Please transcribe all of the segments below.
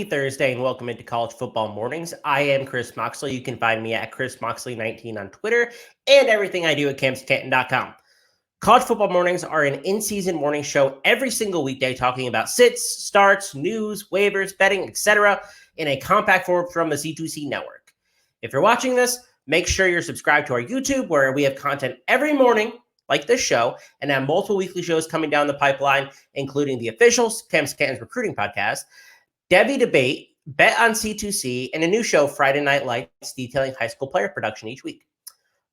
Happy Thursday and welcome into College Football Mornings. I am Chris Moxley. You can find me at ChrisMoxley19 on Twitter and everything I do at CampsCanton.com. College Football Mornings are an in-season morning show every single weekday talking about sits, starts, news, waivers, betting, etc. in a compact form from the C2C network. If you're watching this, make sure you're subscribed to our YouTube where we have content every morning like this show and have multiple weekly shows coming down the pipeline, including the official Camps Canton's recruiting podcast, Devy Debate, Bet on C2C, and a new show, Friday Night Lights, detailing high school player production each week.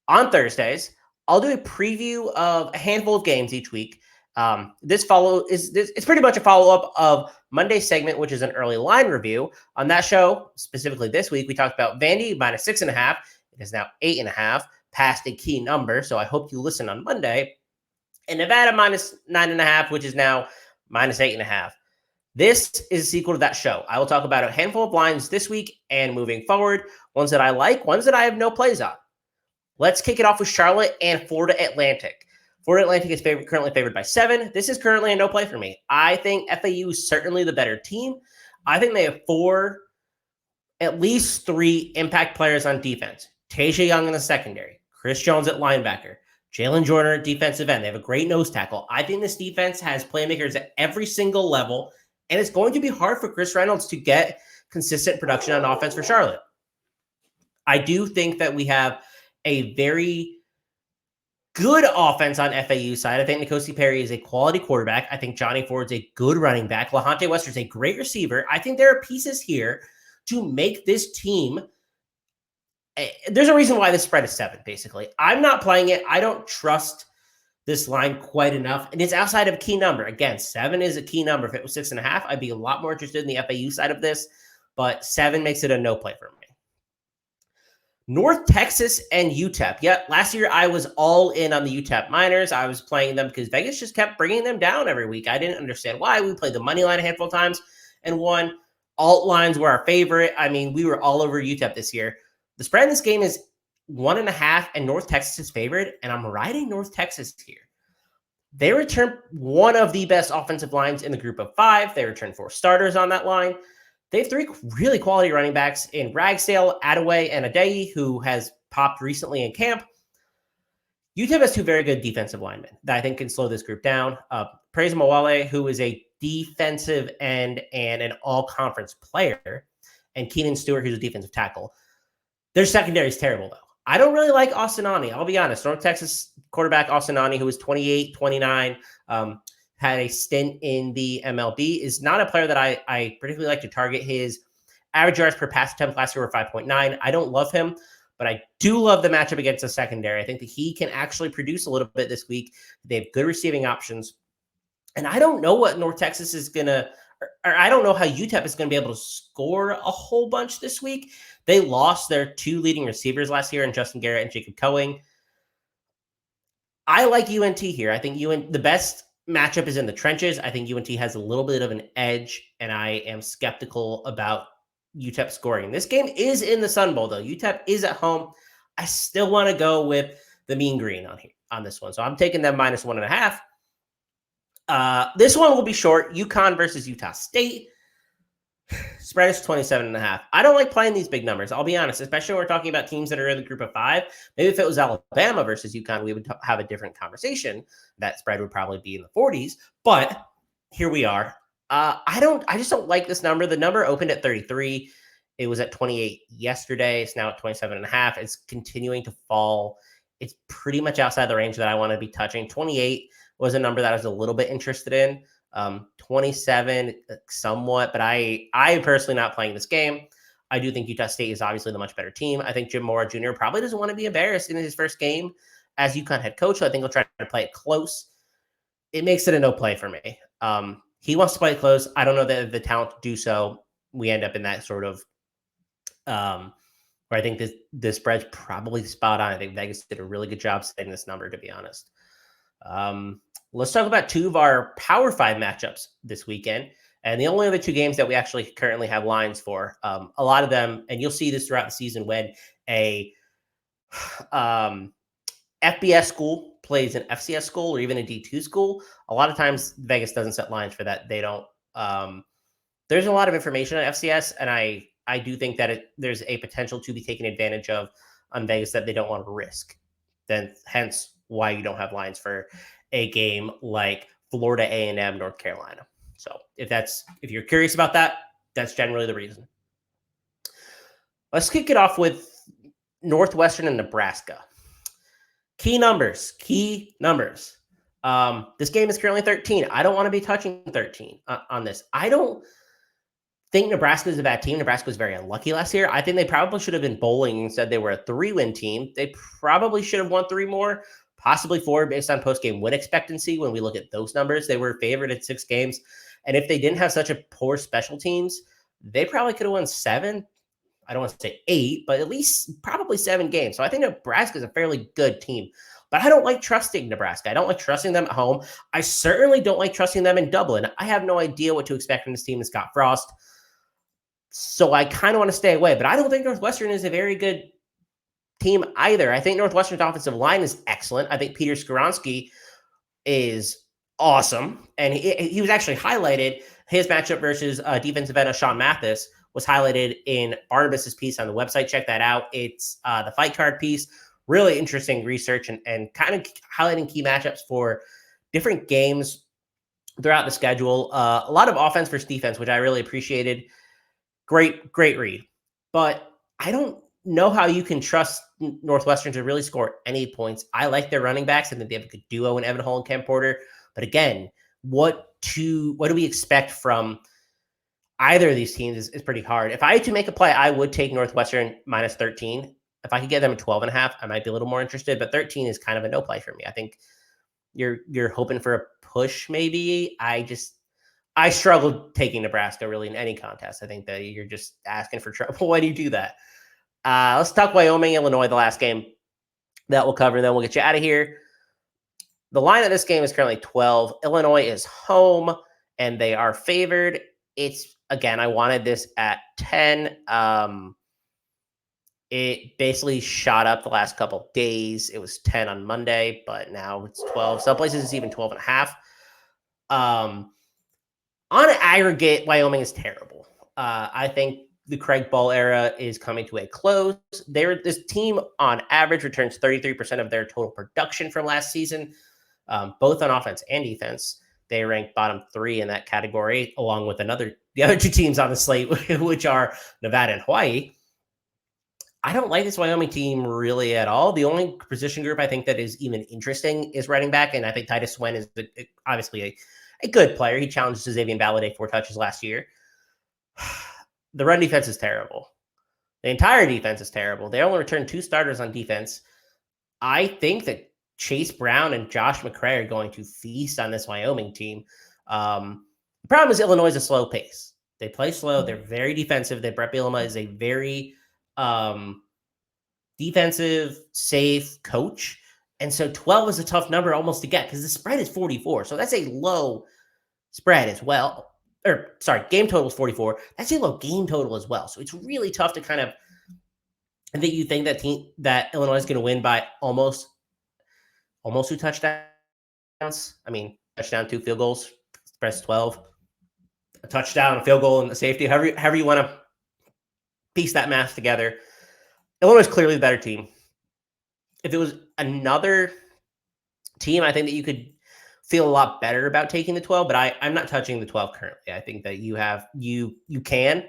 On Thursdays, I'll do a preview of a handful of games each week. It's pretty much a follow-up of Monday's segment, which is an early line review. On that show, specifically this week, we talked about Vandy minus 6.5. It is now 8.5, past a key number, so I hope you listen on Monday. And Nevada minus 9.5, which is now minus 8.5. This is a sequel to that show. I will talk about a handful of lines this week and moving forward, ones that I like, ones that I have no plays on. Let's kick it off with Charlotte and Florida Atlantic. Florida Atlantic is currently favored by 7. This is currently a no play for me. I think FAU is certainly the better team. I think they have at least 3 impact players on defense. Tasia Young in the secondary, Chris Jones at linebacker, Jalen Jordan at defensive end. They have a great nose tackle. I think this defense has playmakers at every single level, and it's going to be hard for Chris Reynolds to get consistent production on offense for Charlotte. I do think that we have a very good offense on FAU side. I think N'Kosi Perry is a quality quarterback. I think Johnny Ford's a good running back. LaHonte Wester's a great receiver. I think there are pieces here to make this team. There's a reason why this spread is 7, basically. I'm not playing it. I don't trust this line quite enough, and it's outside of a key number. Again, 7 is a key number. If it was 6.5, I'd be a lot more interested in the FAU side of this, but 7 makes it a no play for me. North Texas and Utep. Yeah, last year I was all in on the Utep Miners. I was playing them because Vegas just kept bringing them down every week. I didn't understand why. We played the money line a handful of times and won. Alt lines were our favorite. I mean, we were all over Utep this year. The spread in this game is 1.5, and North Texas is favored, and I'm riding North Texas here. They return one of the best offensive lines in the group of 5. They return 4 starters on that line. They have 3 really quality running backs in Ragsdale, Attaway, and Adeyi, who has popped recently in camp. UTEP has 2 very good defensive linemen that I think can slow this group down. Praise Mawale, who is a defensive end and an all-conference player, and Keenan Stewart, who's a defensive tackle. Their secondary is terrible, though. I don't really like Austinani. I'll be honest. North Texas quarterback Austinani, who was 28, 29, had a stint in the MLB, is not a player that I particularly like to target. His average yards per pass attempt last year were 5.9. I don't love him, but I do love the matchup against the secondary. I think that he can actually produce a little bit this week. They have good receiving options. And I don't know what North Texas is going to, or I don't know how UTEP is going to be able to score a whole bunch this week. They lost their 2 leading receivers last year in Justin Garrett and Jacob Coing. I like UNT here. I think the best matchup is in the trenches. I think UNT has a little bit of an edge, and I am skeptical about UTEP scoring. This game is in the Sun Bowl, though. UTEP is at home. I still want to go with the Mean Green on this one, so I'm taking them minus 1.5. This one will be short. Yukon versus Utah State. Spread is 27.5. I don't like playing these big numbers. I'll be honest, especially when we're talking about teams that are in the group of 5. Maybe if it was Alabama versus Yukon, we would have a different conversation. That spread would probably be in the 40s. But here we are. I just don't like this number. The number opened at 33. It was at 28 yesterday. It's now at 27.5. It's continuing to fall. It's pretty much outside the range that I want to be touching. 28 was a number that I was a little bit interested in. 27 somewhat, but I personally not playing this game. I do think Utah State is obviously the much better team. I think Jim Mora Jr. probably doesn't want to be embarrassed in his first game as UConn head coach, so I think he'll try to play it close. It makes it a no play for me. He wants to play it close. I don't know the talent to do so. We end up in that sort of where I think this spread's probably spot on. I think Vegas did a really good job setting this number, to be honest. Let's talk about 2 of our Power 5 matchups this weekend. And the only other 2 games that we actually currently have lines for, a lot of them, and you'll see this throughout the season when a FBS school plays an FCS school or even a D2 school. A lot of times Vegas doesn't set lines for that. They don't there's a lot of information on FCS, and I do think that there's a potential to be taken advantage of on Vegas that they don't want to risk. Then hence why you don't have lines for a game like Florida A&M, North Carolina. So if you're curious about that, that's generally the reason. Let's kick it off with Northwestern and Nebraska. Key numbers. This game is currently 13. I don't want to be touching 13 on this. I don't think Nebraska is a bad team. Nebraska was very unlucky last year. I think they probably should have been bowling and said they were a 3-win team. They probably should have won 3 more, possibly 4 based on post-game win expectancy. When we look at those numbers, they were favored at 6 games. And if they didn't have such a poor special teams, they probably could have won 7. I don't want to say 8, but at least probably 7 games. So I think Nebraska is a fairly good team. But I don't like trusting Nebraska. I don't like trusting them at home. I certainly don't like trusting them in Dublin. I have no idea what to expect from this team and Scott Frost. So I kind of want to stay away. But I don't think Northwestern is a very good team either. I think Northwestern's offensive line is excellent. I think Peter Skoronsky is awesome. And he was actually highlighted. His matchup versus defensive end Sean Mathis was highlighted in Barnabas's piece on the website. Check that out. It's the fight card piece. Really interesting research and kind of highlighting key matchups for different games throughout the schedule. A lot of offense versus defense, which I really appreciated. Great read. But I don't know how you can trust Northwestern to really score any points. I like their running backs. I think they have a good duo in Evan Hull and Cam Porter. But again, what do we expect from either of these teams is pretty hard. If I had to make a play, I would take Northwestern minus 13. If I could get them at 12.5, I might be a little more interested, but 13 is kind of a no play for me. I think you're hoping for a push, maybe. I struggled taking Nebraska really in any contest. I think that you're just asking for trouble. Why do you do that? Let's talk Wyoming, Illinois, the last game that we'll cover, and then we'll get you out of here. The line of this game is currently 12. Illinois is home, and they are favored. It's, again, I wanted this at 10. It basically shot up the last couple days. It was 10 on Monday, but now it's 12. Some places it's even 12.5. On an aggregate, Wyoming is terrible. I think the Craig Ball era is coming to a close. This team, on average, returns 33% of their total production from last season, both on offense and defense. They rank bottom 3 in that category, along with the other 2 teams on the slate, which are Nevada and Hawaii. I don't like this Wyoming team really at all. The only position group I think that is even interesting is running back, and I think Titus Swen is obviously a good player. He challenged Xavier Ballade 4 touches last year. The run defense is terrible. The entire defense is terrible. They only returned 2 starters on defense. I think that Chase Brown and Josh McCray are going to feast on this Wyoming team. The problem is Illinois is a slow pace. They play slow. They're very defensive. Brett Bielema is a very defensive, safe coach. And so 12 is a tough number almost to get because the spread is 44. So that's a low spread as well. Game total is 44. That's a low game total as well. So it's really tough to kind of, I think you think that Illinois is going to win by almost 2 touchdowns. I mean, touchdown, 2 field goals, spread's 12. A touchdown, a field goal, and a safety, however you want to piece that math together. Illinois is clearly the better team. If it was another team, I think that you could feel a lot better about taking the 12, but I'm not touching the 12 currently. I think that you can.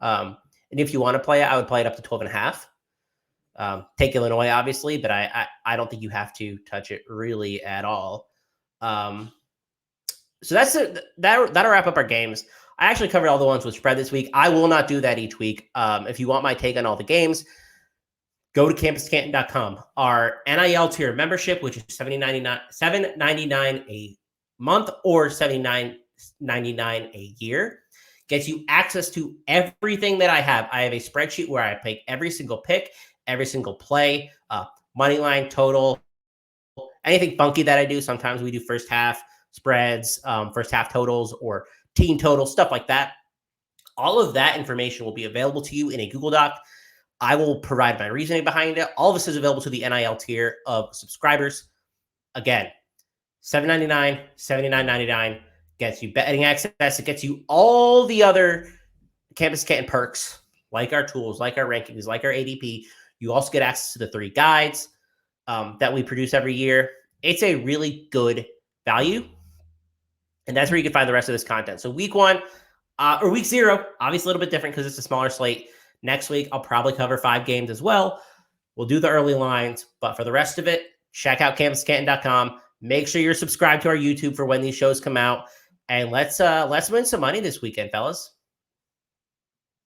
And if you want to play it, I would play it up to 12.5. Take Illinois, obviously, but I don't think you have to touch it really at all. So that'll wrap up our games. I actually covered all the ones with spread this week. I will not do that each week. If you want my take on all the games, go to campuscanton.com. Our NIL tier membership, which is $7.99 a month or $79.99 a year, gets you access to everything that I have. I have a spreadsheet where I pick every single pick, every single play, money line, total, anything funky that I do. Sometimes we do first half spreads, first half totals, or team total, stuff like that. All of that information will be available to you in a Google Doc. I will provide my reasoning behind it. All of this is available to the NIL tier of subscribers. Again, $7.99, $79.99. gets you betting access. It gets you all the other Campus Canton perks, like our tools, like our rankings, like our ADP. You also get access to the 3 guides that we produce every year. It's a really good value. And that's where you can find the rest of this content. So week 1 or week 0, obviously a little bit different because it's a smaller slate. Next week, I'll probably cover 5 games as well. We'll do the early lines. But for the rest of it, check out campuscanton.com. Make sure you're subscribed to our YouTube for when these shows come out. And let's win some money this weekend, fellas.